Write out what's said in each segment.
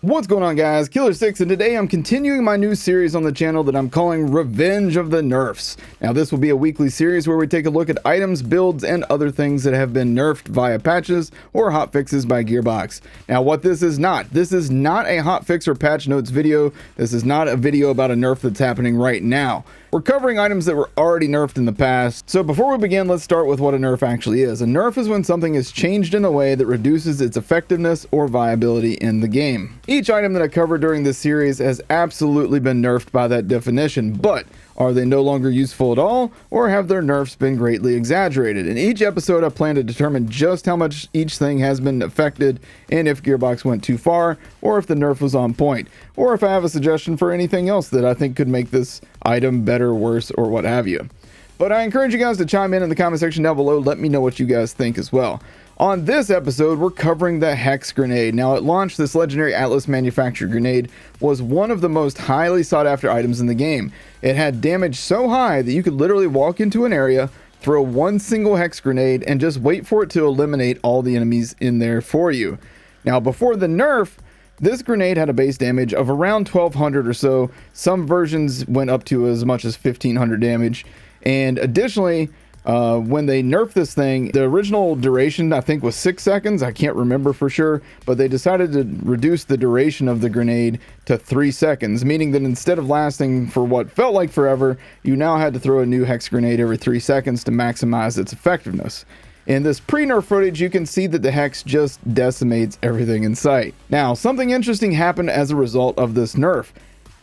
What's going on, guys? Killer6, and today I'm continuing my new series on the channel that I'm calling Revenge of the Nerfs. Now this will be a weekly series where we take a look at items, builds, and other things that have been nerfed via patches or hotfixes by Gearbox. Now what this is not a hotfix or patch notes video. This is not a video about a nerf that's happening right now. We're covering items that were already nerfed in the past. So before we begin, let's start with what a nerf actually is. A nerf is when something is changed in a way that reduces its effectiveness or viability in the game. Each item that I cover during this series has absolutely been nerfed by that definition, but are they no longer useful at all, or have their nerfs been greatly exaggerated? In each episode, I plan to determine just how much each thing has been affected, and if Gearbox went too far, or if the nerf was on point, or if I have a suggestion for anything else that I think could make this item better, worse, or what have you. But I encourage you guys to chime in the comment section down below. Let me know what you guys think as well. On this episode, we're covering the HEX grenade. Now, at launch, this legendary Atlas manufactured grenade was one of the most highly sought after items in the game. It had damage so high that you could literally walk into an area, throw one single HEX grenade, and just wait for it to eliminate all the enemies in there for you. Now, before the nerf, this grenade had a base damage of around 1200 or so. Some versions went up to as much as 1500 damage. And additionally, when they nerfed this thing, the original duration I think was 6 seconds. I can't remember for sure, but they decided to reduce the duration of the grenade to 3 seconds, meaning that instead of lasting for what felt like forever, you now had to throw a new HEX grenade every 3 seconds to maximize its effectiveness. In this pre-nerf footage, you can see that the HEX just decimates everything in sight. Now, something interesting happened as a result of this nerf.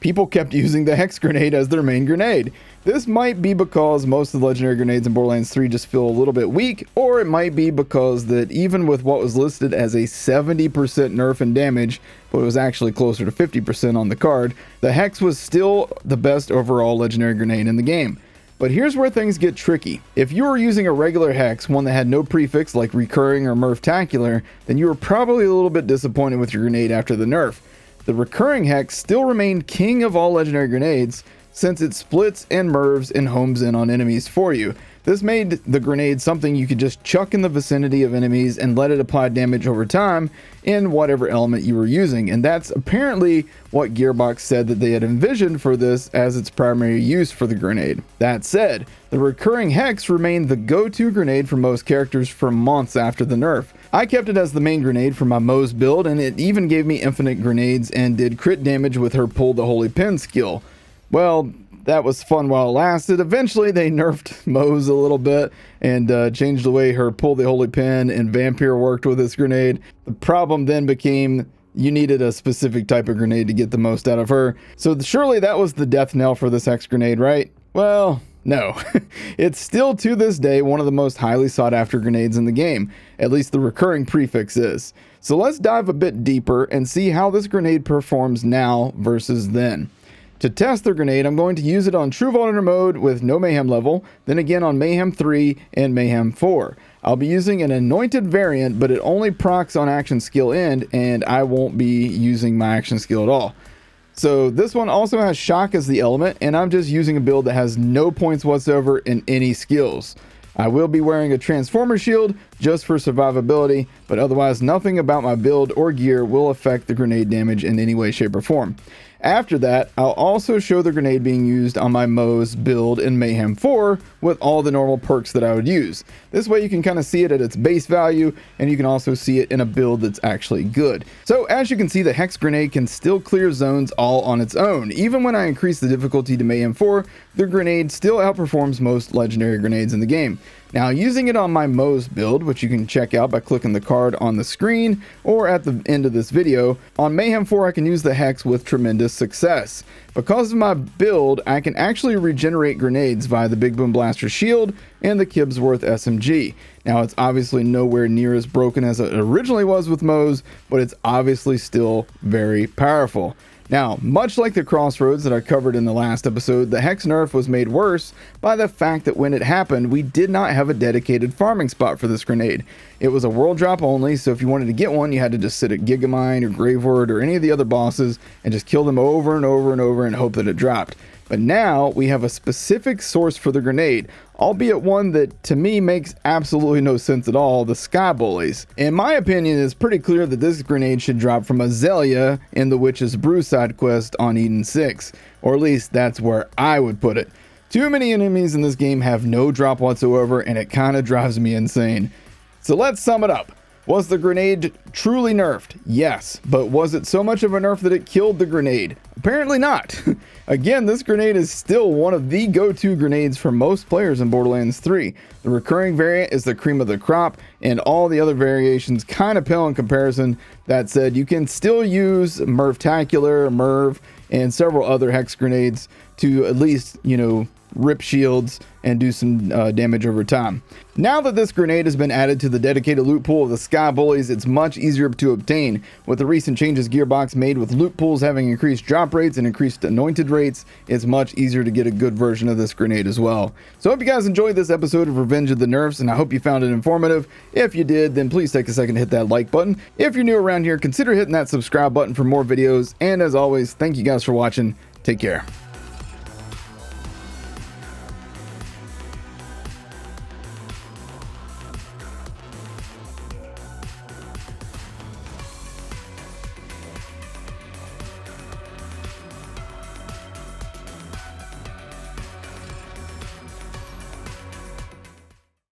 People kept using the HEX grenade as their main grenade. This might be because most of the legendary grenades in Borderlands 3 just feel a little bit weak, or it might be because that even with what was listed as a 70% nerf in damage, but it was actually closer to 50% on the card, the HEX was still the best overall legendary grenade in the game. But here's where things get tricky. If you were using a regular HEX, one that had no prefix like recurring or Murphtacular, then you were probably a little bit disappointed with your grenade after the nerf. The recurring HEX still remained king of all legendary grenades since it splits and merves and homes in on enemies for you. This made the grenade something you could just chuck in the vicinity of enemies and let it apply damage over time in whatever element you were using. And that's apparently what Gearbox said that they had envisioned for this as its primary use for the grenade. That said, the recurring HEX remained the go-to grenade for most characters for months after the nerf. I kept it as the main grenade for my Moe's build, and it even gave me infinite grenades and did crit damage with her pull the holy pin skill. Well, that was fun while it lasted. Eventually they nerfed Moe's a little bit and changed the way her pull the holy pin and vampire worked with this grenade. The problem then became you needed a specific type of grenade to get the most out of her. So surely that was the death knell for this HEX grenade, right? Well, no. It's still to this day one of the most highly sought after grenades in the game. At least the recurring prefix is. So let's dive a bit deeper and see how this grenade performs now versus then. To test the grenade, I'm going to use it on True Vulner mode with no Mayhem level, then again on Mayhem 3 and Mayhem 4. I'll be using an anointed variant, but it only procs on action skill end, and I won't be using my action skill at all. So this one also has shock as the element, and I'm just using a build that has no points whatsoever in any skills. I will be wearing a transformer shield just for survivability, but otherwise nothing about my build or gear will affect the grenade damage in any way, shape, or form. After that, I'll also show the grenade being used on my Moe's build in Mayhem 4 with all the normal perks that I would use. This way you can kind of see it at its base value, and you can also see it in a build that's actually good. So as you can see, the HEX grenade can still clear zones all on its own. Even when I increase the difficulty to Mayhem 4, the grenade still outperforms most legendary grenades in the game. Now, using it on my Moe's build, which you can check out by clicking the card on the screen or at the end of this video, on Mayhem 4 I can use the HEX with tremendous success. Because of my build, I can actually regenerate grenades via the Big Boom Blaster shield and the Kibsworth SMG. Now, it's obviously nowhere near as broken as it originally was with Moe's, but it's obviously still very powerful. Now, much like the Crossroads that I covered in the last episode, the HEX nerf was made worse by the fact that when it happened, we did not have a dedicated farming spot for this grenade. It was a world drop only, so if you wanted to get one, you had to just sit at Gigamine or Graveward or any of the other bosses and just kill them over and over and over and hope that it dropped. But now we have a specific source for the grenade albeit one that to me makes absolutely no sense at all, the Sky Bullies. In my opinion, it's pretty clear that this grenade should drop from Azalea in the Witch's Brew side quest on Eden 6, or at least that's where I would put it. Too many enemies in this game have no drop whatsoever, and it kind of drives me insane. So let's sum it up. Was the grenade truly nerfed? Yes, but was it so much of a nerf that it killed the grenade? Apparently not. Again, this grenade is still one of the go-to grenades for most players in Borderlands 3. The recurring variant is the cream of the crop, and all the other variations kind of pale in comparison. That said, you can still use Mervtacular, Merv, and several other hex grenades to at least, rip shields and do some damage over time. Now that this grenade has been added to the dedicated loot pool of the Sky Bullies, it's much easier to obtain. With the recent changes Gearbox made with loot pools having increased drop rates and increased anointed rates, it's much easier to get a good version of this grenade as well. So I hope you guys enjoyed this episode of Revenge of the Nerfs, and I hope you found it informative. If you did, then please take a second to hit that like button. If you're new around here, consider hitting that subscribe button for more videos, and as always, thank you guys for watching. Take care.